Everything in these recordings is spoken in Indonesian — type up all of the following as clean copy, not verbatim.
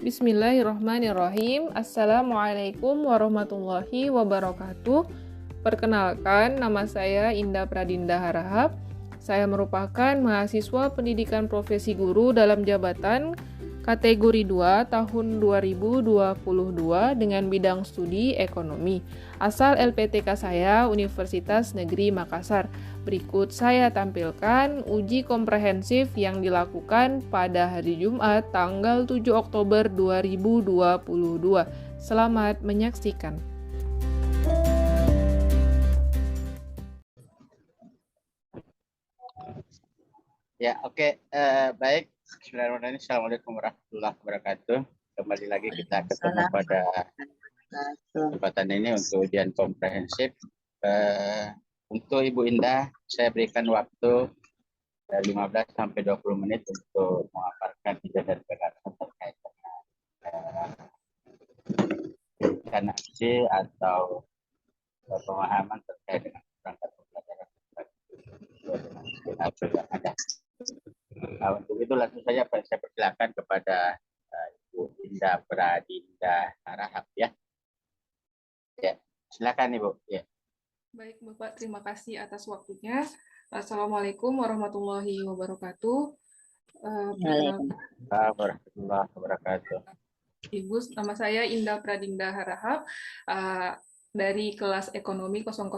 Bismillahirrahmanirrahim. Assalamualaikum warahmatullahi wabarakatuh. Perkenalkan, nama saya Indah Pradinda Harahap. Saya merupakan mahasiswa pendidikan profesi guru dalam jabatan kategori 2 tahun 2022 dengan bidang studi ekonomi. Asal LPTK saya Universitas Negeri Makassar. Berikut saya tampilkan uji komprehensif yang dilakukan pada hari Jumat tanggal 7 Oktober 2022. Selamat menyaksikan. Ya, oke. Baik. Bismillahirrahmanirrahim. Assalamualaikum warahmatullahi wabarakatuh. Kembali lagi kita ketemu pada kesempatan ini untuk ujian komprehensif. Untuk Ibu Indah, saya berikan waktu 15 sampai 20 menit untuk memaparkan ide dan gagasan terkait dengan rencana aksi atau pemahaman terkait dengan perangkat pembelajaran yang ada. Untuk itu langsung saja saya persilakan kepada Ibu Indah Pradinda Harahap ya. Ya, silakan Ibu. Ya. Baik Bapak, terima kasih atas waktunya. Assalamualaikum warahmatullahi wabarakatuh. Waalaikumsalam warahmatullahi wabarakatuh. Ibu, nama saya Indah Pradinda Harahap. Dari kelas ekonomi 001,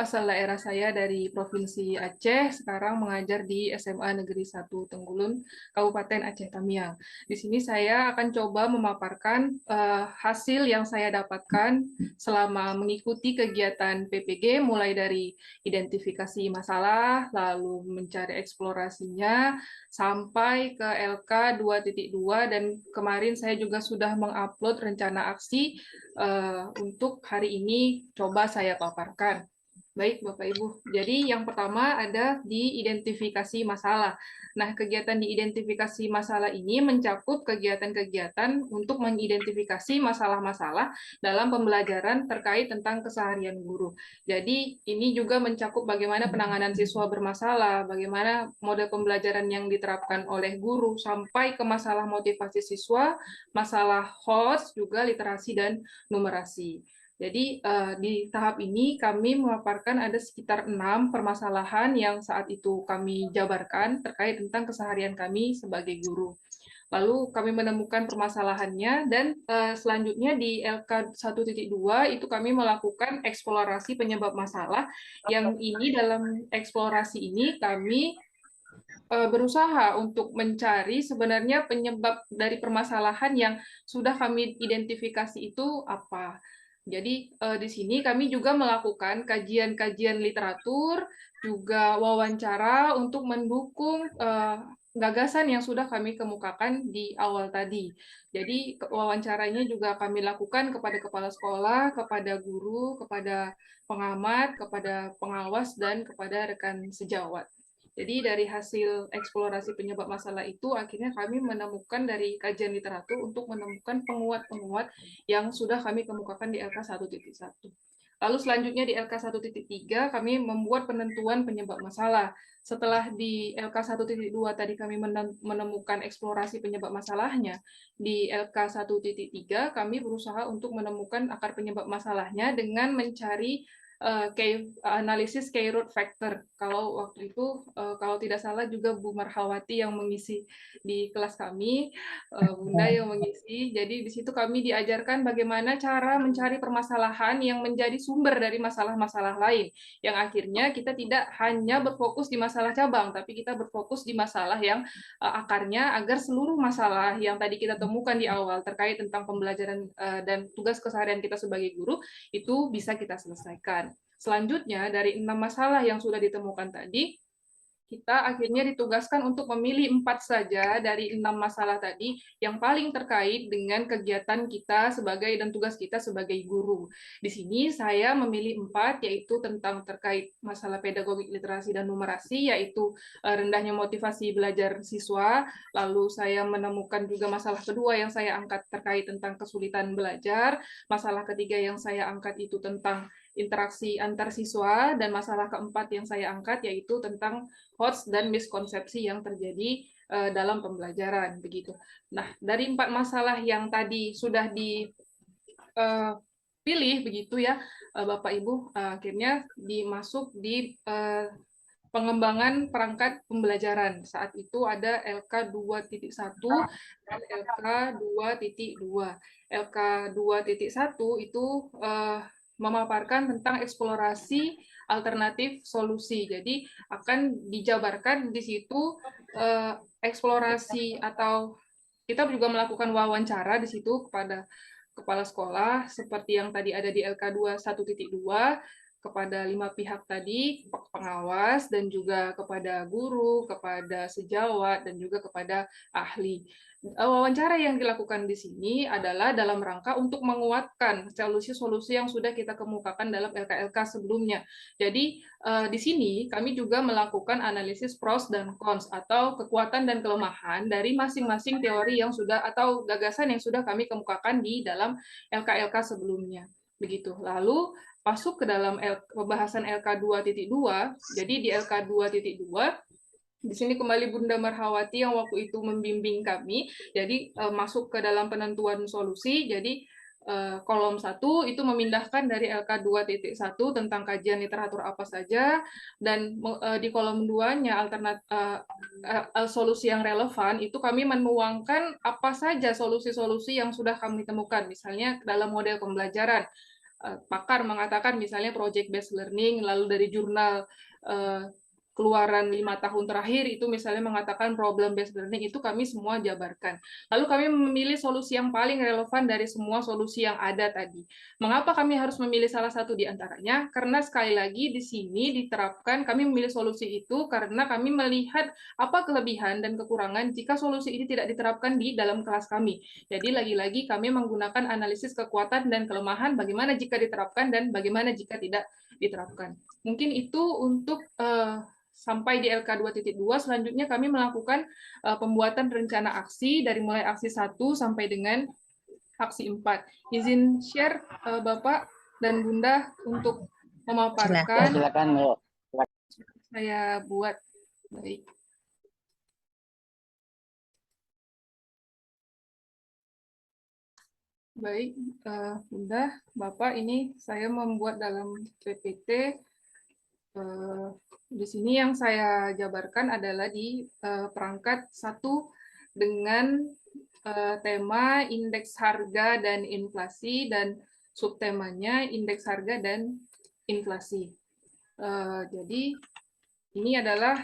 asal daerah saya dari Provinsi Aceh, sekarang mengajar di SMA Negeri 1 Tenggulun, Kabupaten Aceh Tamiang. Di sini saya akan coba memaparkan hasil yang saya dapatkan selama mengikuti kegiatan PPG, mulai dari identifikasi masalah, lalu mencari eksplorasinya, sampai ke LK 2.2, dan kemarin saya juga sudah mengupload rencana aksi untuk hari ini coba saya paparkan. Baik, Bapak Ibu. Jadi yang pertama ada di identifikasi masalah. Nah, kegiatan di identifikasi masalah ini mencakup kegiatan-kegiatan untuk mengidentifikasi masalah-masalah dalam pembelajaran terkait tentang keseharian guru. Jadi ini juga mencakup bagaimana penanganan siswa bermasalah, bagaimana model pembelajaran yang diterapkan oleh guru, sampai ke masalah motivasi siswa, masalah host, juga literasi dan numerasi. Jadi di tahap ini kami memaparkan ada sekitar 6 permasalahan yang saat itu kami jabarkan terkait tentang keseharian kami sebagai guru. Lalu kami menemukan permasalahannya, dan selanjutnya di LK 1.2 itu kami melakukan eksplorasi penyebab masalah. Yang ini dalam eksplorasi ini kami berusaha untuk mencari sebenarnya penyebab dari permasalahan yang sudah kami identifikasi itu apa. Jadi di sini kami juga melakukan kajian-kajian literatur, juga wawancara untuk mendukung gagasan yang sudah kami kemukakan di awal tadi. Jadi wawancaranya juga kami lakukan kepada kepala sekolah, kepada guru, kepada pengamat, kepada pengawas, dan kepada rekan sejawat. Jadi dari hasil eksplorasi penyebab masalah itu, akhirnya kami menemukan dari kajian literatur untuk menemukan penguat-penguat yang sudah kami kemukakan di LK 1.1. Lalu selanjutnya di LK 1.3 kami membuat penentuan penyebab masalah. Setelah di LK 1.2 tadi kami menemukan eksplorasi penyebab masalahnya, di LK 1.3 kami berusaha untuk menemukan akar penyebab masalahnya dengan mencari analisis key root factor. Kalau waktu itu, kalau tidak salah juga Bu Marhawati yang mengisi di kelas kami, Bunda yang mengisi. Jadi di situ kami diajarkan bagaimana cara mencari permasalahan yang menjadi sumber dari masalah-masalah lain. Yang akhirnya kita tidak hanya berfokus di masalah cabang, tapi kita berfokus di masalah yang akarnya, agar seluruh masalah yang tadi kita temukan di awal terkait tentang pembelajaran dan tugas keseharian kita sebagai guru itu bisa kita selesaikan. Selanjutnya, dari 6 masalah yang sudah ditemukan tadi, kita akhirnya ditugaskan untuk memilih 4 saja dari 6 masalah tadi yang paling terkait dengan kegiatan kita sebagai dan tugas kita sebagai guru. Di sini saya memilih 4, yaitu tentang terkait masalah pedagogik, literasi, dan numerasi, yaitu rendahnya motivasi belajar siswa. Lalu saya menemukan juga masalah kedua yang saya angkat terkait tentang kesulitan belajar. Masalah ketiga yang saya angkat itu tentang interaksi antar siswa, dan masalah keempat yang saya angkat yaitu tentang hoax dan miskonsepsi yang terjadi dalam pembelajaran begitu. Nah, dari 4 masalah yang tadi sudah dipilih begitu ya, Bapak Ibu, akhirnya dimasuk di pengembangan perangkat pembelajaran. Saat itu ada LK 2.1 dan LK 2.2. LK 2.1 itu memaparkan tentang eksplorasi alternatif solusi. Jadi akan dijabarkan di situ eksplorasi, atau kita juga melakukan wawancara di situ kepada kepala sekolah seperti yang tadi ada di LK 1.2, kepada 5 pihak tadi, pengawas, dan juga kepada guru, kepada sejawat, dan juga kepada ahli. Wawancara yang dilakukan di sini adalah dalam rangka untuk menguatkan solusi-solusi yang sudah kita kemukakan dalam LK-LK sebelumnya. Jadi di sini kami juga melakukan analisis pros dan cons, atau kekuatan dan kelemahan dari masing-masing teori yang sudah atau gagasan yang sudah kami kemukakan di dalam LK-LK sebelumnya. Begitu. Lalu masuk ke dalam pembahasan LK 2.2. Jadi di LK 2.2 di sini kembali Bunda Marhawati yang waktu itu membimbing kami. Jadi masuk ke dalam penentuan solusi. Jadi kolom 1 itu memindahkan dari LK 2.1 tentang kajian literatur apa saja, dan di kolom 2-nya solusi yang relevan itu kami menuangkan apa saja solusi-solusi yang sudah kami temukan, misalnya dalam model pembelajaran. Pakar mengatakan misalnya project based learning, lalu dari jurnal keluaran 5 tahun terakhir itu misalnya mengatakan problem based learning, itu kami semua jabarkan. Lalu kami memilih solusi yang paling relevan dari semua solusi yang ada tadi. Mengapa kami harus memilih salah satu di antaranya? Karena sekali lagi di sini diterapkan, kami memilih solusi itu karena kami melihat apa kelebihan dan kekurangan jika solusi ini tidak diterapkan di dalam kelas kami. Jadi lagi-lagi kami menggunakan analisis kekuatan dan kelemahan, bagaimana jika diterapkan dan bagaimana jika tidak diterapkan. Mungkin itu untuk sampai di LK 2.2, selanjutnya kami melakukan pembuatan rencana aksi dari mulai aksi 1 sampai dengan aksi 4. Izin share Bapak dan Bunda untuk memaparkan. Silakan. Saya buat. Baik. Baik, Bunda, Bapak, ini saya membuat dalam PPT. Di sini yang saya jabarkan adalah di perangkat 1 dengan tema indeks harga dan inflasi, dan subtemanya indeks harga dan inflasi. Jadi ini adalah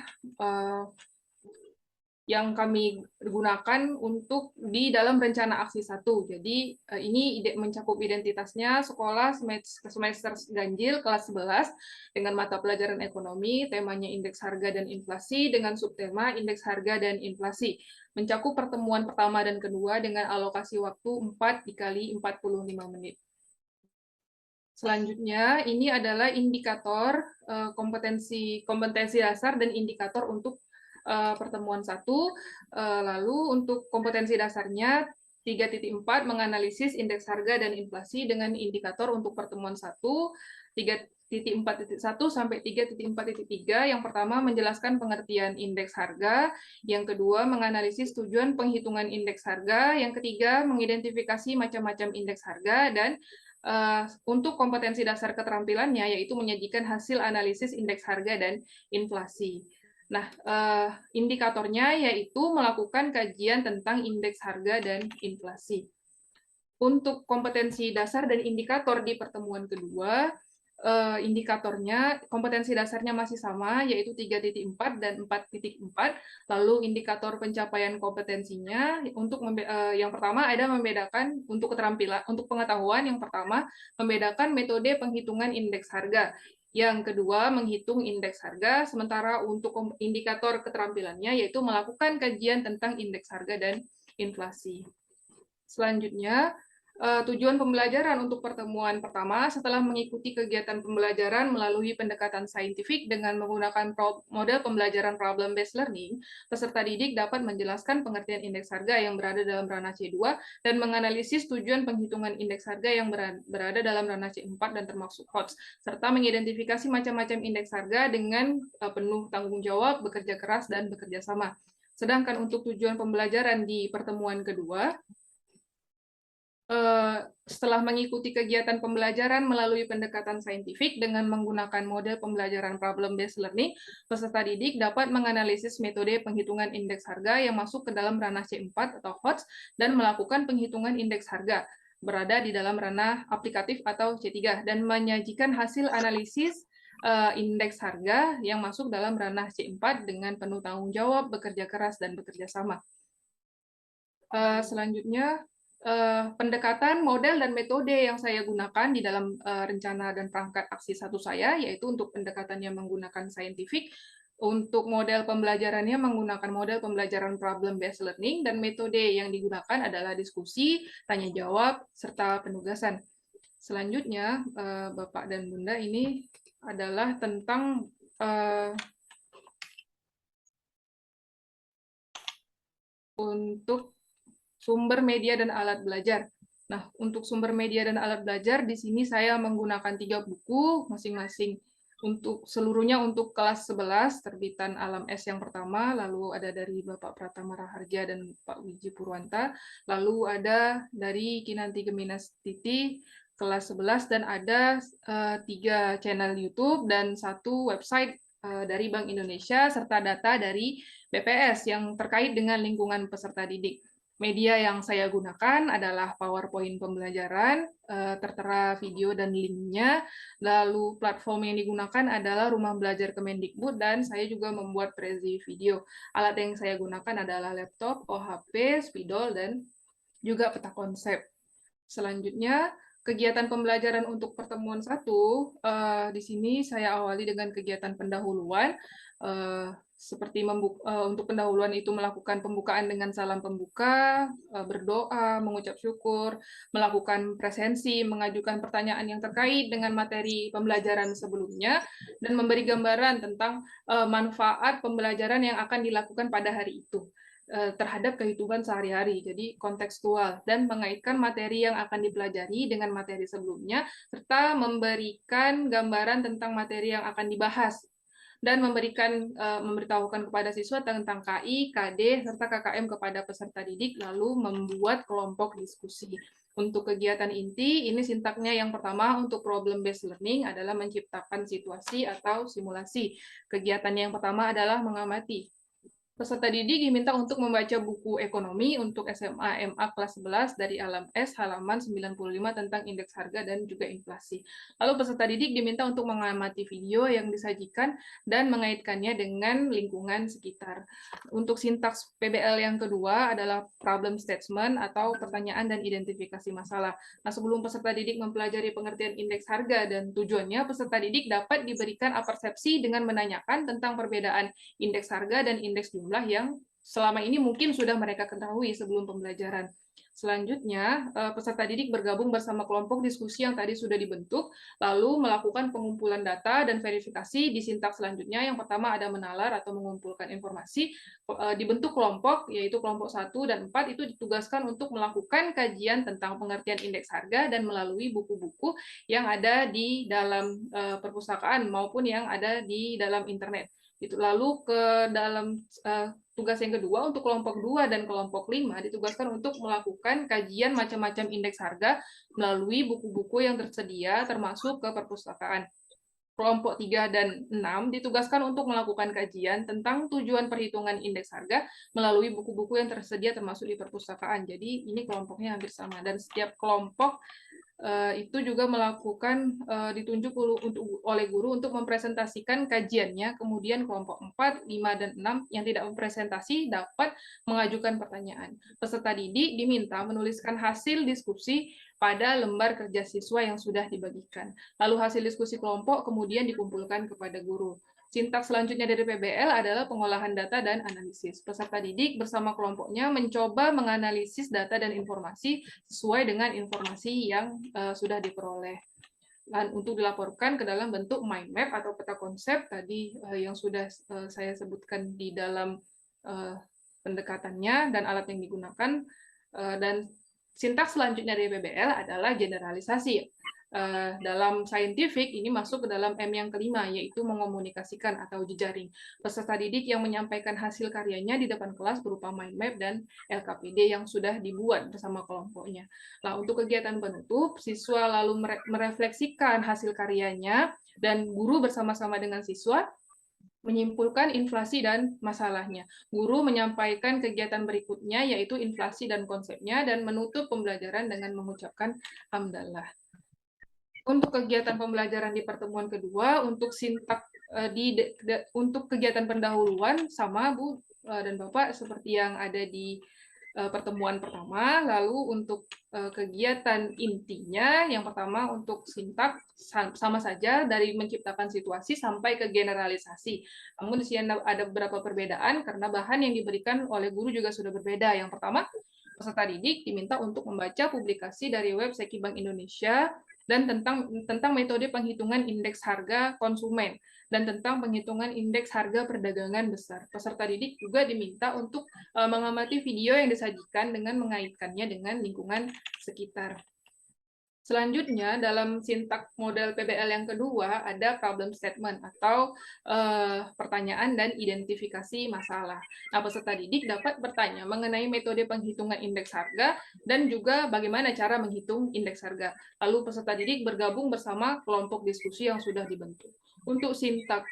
yang kami gunakan untuk di dalam rencana aksi 1. Jadi ini mencakup identitasnya sekolah semester ganjil kelas 11 dengan mata pelajaran ekonomi, temanya indeks harga dan inflasi dengan subtema indeks harga dan inflasi. Mencakup pertemuan pertama dan kedua dengan alokasi waktu 4 dikali 45 menit. Selanjutnya, ini adalah indikator kompetensi dasar dan indikator untuk pertemuan 1. Lalu untuk kompetensi dasarnya 3.4 menganalisis indeks harga dan inflasi dengan indikator untuk pertemuan 1, 3.4.1 sampai 3.4.3. Yang pertama menjelaskan pengertian indeks harga, yang kedua menganalisis tujuan penghitungan indeks harga, yang ketiga mengidentifikasi macam-macam indeks harga, dan untuk kompetensi dasar keterampilannya yaitu menyajikan hasil analisis indeks harga dan inflasi. Nah, indikatornya yaitu melakukan kajian tentang indeks harga dan inflasi. Untuk kompetensi dasar dan indikator di pertemuan kedua, indikatornya, kompetensi dasarnya masih sama, yaitu 3.4 dan 4.4. Lalu indikator pencapaian kompetensinya, untuk yang pertama ada membedakan untuk keterampilan, untuk pengetahuan yang pertama, membedakan metode penghitungan indeks harga. Yang kedua, menghitung indeks harga, sementara untuk indikator keterampilannya yaitu melakukan kajian tentang indeks harga dan inflasi. Selanjutnya, tujuan pembelajaran untuk pertemuan pertama, setelah mengikuti kegiatan pembelajaran melalui pendekatan saintifik dengan menggunakan model pembelajaran problem-based learning, peserta didik dapat menjelaskan pengertian indeks harga yang berada dalam ranah C2 dan menganalisis tujuan penghitungan indeks harga yang berada dalam ranah C4 dan termasuk HOTS, serta mengidentifikasi macam-macam indeks harga dengan penuh tanggung jawab, bekerja keras, dan bekerja sama. Sedangkan untuk tujuan pembelajaran di pertemuan kedua, setelah mengikuti kegiatan pembelajaran melalui pendekatan saintifik dengan menggunakan model pembelajaran problem-based learning, peserta didik dapat menganalisis metode penghitungan indeks harga yang masuk ke dalam ranah C4 atau HOTS dan melakukan penghitungan indeks harga berada di dalam ranah aplikatif atau C3 dan menyajikan hasil analisis indeks harga yang masuk dalam ranah C4 dengan penuh tanggung jawab, bekerja keras, dan bekerja sama. Selanjutnya, pendekatan model dan metode yang saya gunakan di dalam rencana dan perangkat aksi 1 saya, yaitu untuk pendekatannya menggunakan saintifik, untuk model pembelajarannya menggunakan model pembelajaran problem-based learning, dan metode yang digunakan adalah diskusi, tanya jawab, serta penugasan. Selanjutnya, Bapak dan Bunda, ini adalah tentang untuk sumber media dan alat belajar. Nah, untuk sumber media dan alat belajar, di sini saya menggunakan 3 buku, masing-masing untuk seluruhnya untuk kelas 11, terbitan Alam S yang pertama, lalu ada dari Bapak Pratama Raharja dan Pak Wiji Purwanta, lalu ada dari Kinanti Geminastiti, kelas 11, dan ada 3 channel YouTube dan 1 website dari Bank Indonesia, serta data dari BPS yang terkait dengan lingkungan peserta didik. Media yang saya gunakan adalah PowerPoint pembelajaran, tertera video dan linknya. Lalu platform yang digunakan adalah Rumah Belajar Kemendikbud, dan saya juga membuat prezi video. Alat yang saya gunakan adalah laptop, OHP, spidol, dan juga peta konsep. Selanjutnya, kegiatan pembelajaran untuk pertemuan 1, di sini saya awali dengan kegiatan pendahuluan. Seperti untuk pendahuluan itu melakukan pembukaan dengan salam pembuka, berdoa, mengucap syukur, melakukan presensi, mengajukan pertanyaan yang terkait dengan materi pembelajaran sebelumnya, dan memberi gambaran tentang manfaat pembelajaran yang akan dilakukan pada hari itu terhadap kehidupan sehari-hari, jadi kontekstual, dan mengaitkan materi yang akan dipelajari dengan materi sebelumnya, serta memberikan gambaran tentang materi yang akan dibahas, dan memberitahukan kepada siswa tentang KI, KD, serta KKM kepada peserta didik, lalu membuat kelompok diskusi. Untuk kegiatan inti, ini sintaknya yang pertama untuk problem-based learning adalah menciptakan situasi atau simulasi. Kegiatan yang pertama adalah mengamati. Peserta didik diminta untuk membaca buku ekonomi untuk SMA MA kelas 11 dari Alam S halaman 95 tentang indeks harga dan juga inflasi. Lalu peserta didik diminta untuk mengamati video yang disajikan dan mengaitkannya dengan lingkungan sekitar. Untuk sintaks PBL yang kedua adalah problem statement atau pertanyaan dan identifikasi masalah. Nah, sebelum peserta didik mempelajari pengertian indeks harga dan tujuannya, peserta didik dapat diberikan apersepsi dengan menanyakan tentang perbedaan indeks harga dan indeks jumlah yang selama ini mungkin sudah mereka ketahui sebelum pembelajaran. Selanjutnya, peserta didik bergabung bersama kelompok diskusi yang tadi sudah dibentuk, lalu melakukan pengumpulan data dan verifikasi di sintaks selanjutnya. Yang pertama ada menalar atau mengumpulkan informasi, dibentuk kelompok, yaitu kelompok 1 dan 4, itu ditugaskan untuk melakukan kajian tentang pengertian indeks harga dan melalui buku-buku yang ada di dalam perpustakaan maupun yang ada di dalam internet. Lalu ke dalam tugas yang kedua, untuk kelompok 2 dan kelompok 5 ditugaskan untuk melakukan kajian macam-macam indeks harga melalui buku-buku yang tersedia termasuk ke perpustakaan. Kelompok 3 dan 6 ditugaskan untuk melakukan kajian tentang tujuan perhitungan indeks harga melalui buku-buku yang tersedia termasuk di perpustakaan. Jadi ini kelompoknya hampir sama, dan setiap kelompok itu juga melakukan ditunjuk oleh guru untuk mempresentasikan kajiannya. Kemudian kelompok 4, 5, dan 6 yang tidak mempresentasi dapat mengajukan pertanyaan. Peserta didik diminta menuliskan hasil diskusi pada lembar kerja siswa yang sudah dibagikan. Lalu hasil diskusi kelompok kemudian dikumpulkan kepada guru. Sintaks selanjutnya dari PBL adalah pengolahan data dan analisis. Peserta didik bersama kelompoknya mencoba menganalisis data dan informasi sesuai dengan informasi yang sudah diperoleh. Dan untuk dilaporkan ke dalam bentuk mind map atau peta konsep tadi yang sudah saya sebutkan di dalam pendekatannya dan alat yang digunakan. Dan sintaks selanjutnya dari PBL adalah generalisasi. dalam saintifik ini masuk ke dalam M yang kelima, yaitu mengomunikasikan atau jejaring. Peserta didik yang menyampaikan hasil karyanya di depan kelas berupa mind map dan LKPD yang sudah dibuat bersama kelompoknya. Nah, untuk kegiatan penutup, siswa lalu merefleksikan hasil karyanya dan guru bersama-sama dengan siswa menyimpulkan inflasi dan masalahnya. Guru menyampaikan kegiatan berikutnya, yaitu inflasi dan konsepnya, dan menutup pembelajaran dengan mengucapkan hamdalah. Untuk kegiatan pembelajaran di pertemuan kedua, untuk sintak untuk kegiatan pendahuluan sama Bu dan Bapak seperti yang ada di pertemuan pertama. Lalu untuk kegiatan intinya, yang pertama untuk sintak sama saja dari menciptakan situasi sampai ke generalisasi. Namun di sini ada beberapa perbedaan karena bahan yang diberikan oleh guru juga sudah berbeda. Yang pertama, peserta didik diminta untuk membaca publikasi dari web Seki Bank Indonesia dan tentang metode penghitungan indeks harga konsumen dan tentang penghitungan indeks harga perdagangan besar. Peserta didik juga diminta untuk mengamati video yang disajikan dengan mengaitkannya dengan lingkungan sekitar. Selanjutnya, dalam sintak model PBL yang kedua, ada problem statement atau pertanyaan dan identifikasi masalah. Nah, peserta didik dapat bertanya mengenai metode penghitungan indeks harga dan juga bagaimana cara menghitung indeks harga. Lalu peserta didik bergabung bersama kelompok diskusi yang sudah dibentuk. Untuk sintak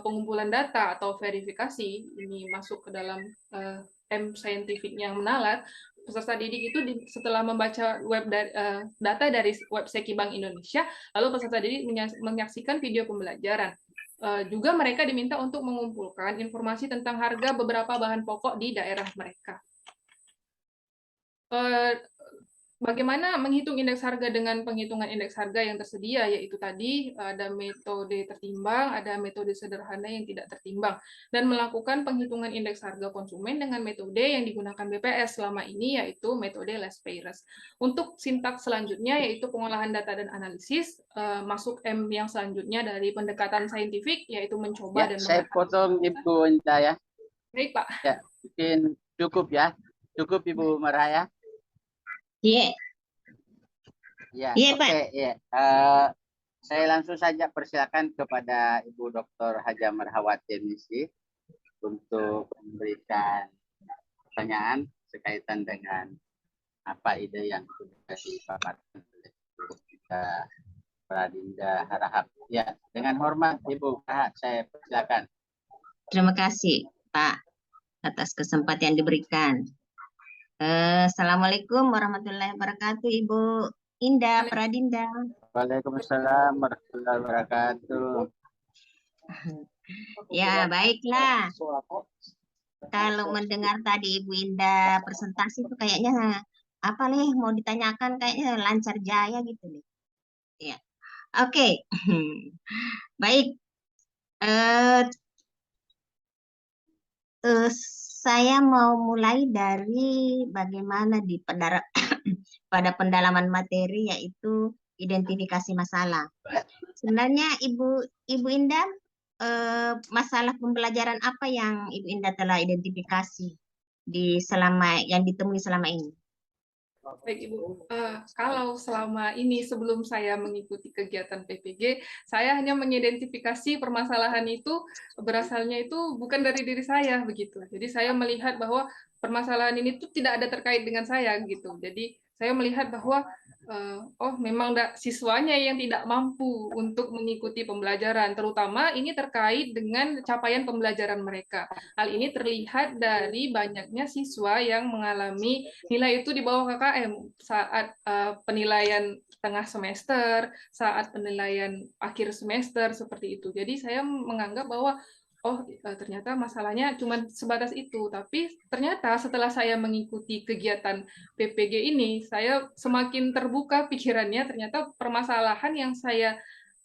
pengumpulan data atau verifikasi, ini masuk ke dalam M saintifik yang menalat, peserta didik itu setelah membaca data dari web Seki Bank Indonesia, lalu peserta didik menyaksikan video pembelajaran. Juga mereka diminta untuk mengumpulkan informasi tentang harga beberapa bahan pokok di daerah mereka. Bagaimana menghitung indeks harga dengan penghitungan indeks harga yang tersedia, yaitu tadi ada metode tertimbang, ada metode sederhana yang tidak tertimbang, dan melakukan penghitungan indeks harga konsumen dengan metode yang digunakan BPS selama ini, yaitu metode less payers. Untuk sintaks selanjutnya, yaitu pengolahan data dan analisis, masuk M yang selanjutnya dari pendekatan saintifik, yaitu mencoba dan saya potong Ibu Indah ya. Baik, Pak. Ya, mungkin cukup ya. Cukup Ibu Merah ya. Iya. Ya, Iya, oke, Pak. ya. Saya langsung saja persilakan kepada Ibu Dr. Haja Marhawati Nisi untuk memberikan pertanyaan berkaitan dengan apa ide yang sudah dipaparkan oleh kita Pradinda Harahap. Ya, dengan hormat Ibu, saya persilakan. Terima kasih, Pak, atas kesempatan yang diberikan. Assalamualaikum warahmatullahi wabarakatuh, Ibu Indah Pradinda. Waalaikumsalam warahmatullahi wabarakatuh. Ya, baiklah. Kalau mendengar tadi Ibu Indah presentasi itu kayaknya apa nih mau ditanyakan, kayaknya lancar jaya gitu nih. Ya. Oke. Baik. Saya mau mulai dari bagaimana pada pendalaman materi, yaitu identifikasi masalah. Sebenarnya Ibu Indah, masalah pembelajaran apa yang Ibu Indah telah identifikasi yang ditemui selama ini? Baik Ibu, kalau selama ini sebelum saya mengikuti kegiatan PPG, saya hanya mengidentifikasi permasalahan itu berasalnya itu bukan dari diri saya begitu. Jadi saya melihat bahwa permasalahan ini tuh tidak ada terkait dengan saya gitu. Jadi saya melihat bahwa oh memang siswanya yang tidak mampu untuk mengikuti pembelajaran, terutama ini terkait dengan capaian pembelajaran mereka. Hal ini terlihat dari banyaknya siswa yang mengalami nilai itu di bawah KKM saat penilaian tengah semester, saat penilaian akhir semester seperti itu. Jadi saya menganggap bahwa oh ternyata masalahnya cuma sebatas itu. Tapi ternyata setelah saya mengikuti kegiatan PPG ini, saya semakin terbuka pikirannya. Ternyata permasalahan yang saya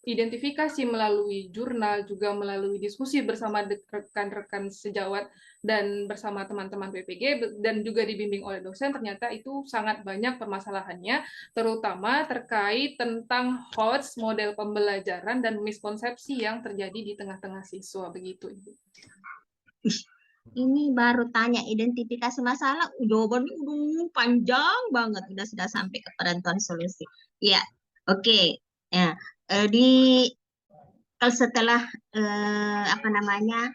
identifikasi melalui jurnal, juga melalui diskusi bersama rekan-rekan sejawat dan bersama teman-teman PPG, dan juga dibimbing oleh dosen, ternyata itu sangat banyak permasalahannya, terutama terkait tentang HOTS, model pembelajaran, dan miskonsepsi yang terjadi di tengah-tengah siswa. Begitu, Ibu. Ini baru tanya identifikasi masalah, jawabannya udah panjang banget, sudah sampai ke penentuan solusi. Ya, oke. Ya, kalau setelah apa namanya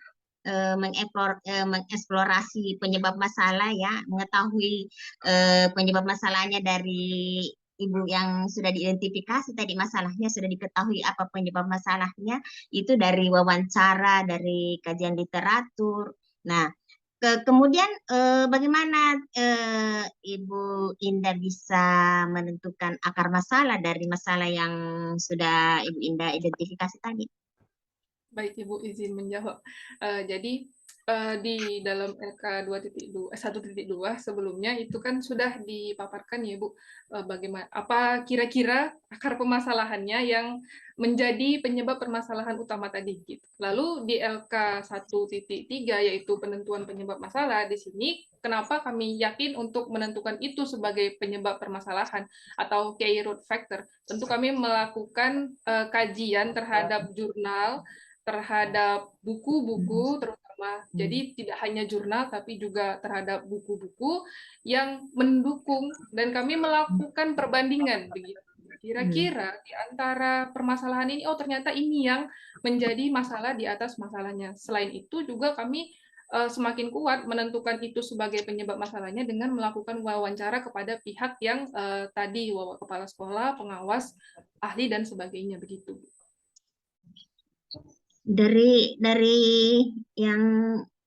mengeksplorasi penyebab masalah ya, mengetahui penyebab masalahnya dari ibu yang sudah diidentifikasi tadi, masalahnya sudah diketahui apa penyebab masalahnya, itu dari wawancara, dari kajian literatur. Nah, kemudian bagaimana Ibu Indah bisa menentukan akar masalah dari masalah yang sudah Ibu Indah identifikasi tadi? Baik, Ibu izin menjawab. Jadi di dalam LK 1.2 sebelumnya itu kan sudah dipaparkan ya, Bu, bagaimana apa kira-kira akar permasalahannya yang menjadi penyebab permasalahan utama tadi gitu. Lalu di LK 1.3 yaitu penentuan penyebab masalah, di sini kenapa kami yakin untuk menentukan itu sebagai penyebab permasalahan atau key root factor. Tentu kami melakukan kajian terhadap jurnal, terhadap buku-buku terutama. Jadi tidak hanya jurnal tapi juga terhadap buku-buku yang mendukung, dan kami melakukan perbandingan begitu. Kira-kira di antara permasalahan ini, oh ternyata ini yang menjadi masalah di atas masalahnya. Selain itu juga kami semakin kuat menentukan itu sebagai penyebab masalahnya dengan melakukan wawancara kepada pihak yang tadi, kepala sekolah, pengawas, ahli, dan sebagainya begitu. Dari yang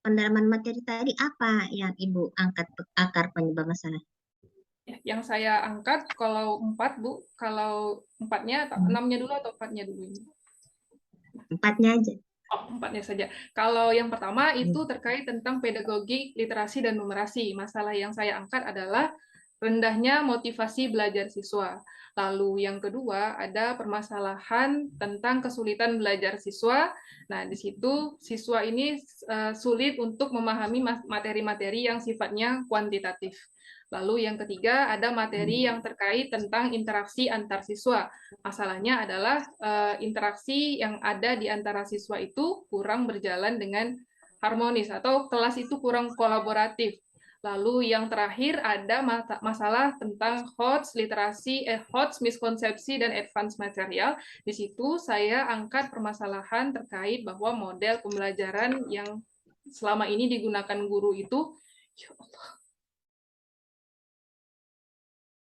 pendalaman materi tadi, apa yang Ibu angkat akar penyebab masalah? Yang saya angkat kalau 4, Bu, kalau 4-nya, 6-nya dulu atau 4-nya dulu ini? 4-nya aja. Oh, 4-nya saja. Kalau yang pertama itu terkait tentang pedagogi, literasi, dan numerasi. Masalah yang saya angkat adalah rendahnya motivasi belajar siswa. Lalu yang kedua ada permasalahan tentang kesulitan belajar siswa. Nah, di situ siswa ini sulit untuk memahami materi-materi yang sifatnya kuantitatif. Lalu yang ketiga ada materi yang terkait tentang interaksi antar siswa. Masalahnya adalah interaksi yang ada di antara siswa itu kurang berjalan dengan harmonis atau kelas itu kurang kolaboratif. Lalu yang terakhir ada masalah tentang HOTS, literasi, HOTS, miskonsepsi, dan advance material. Di situ saya angkat permasalahan terkait bahwa model pembelajaran yang selama ini digunakan guru itu, ya Allah,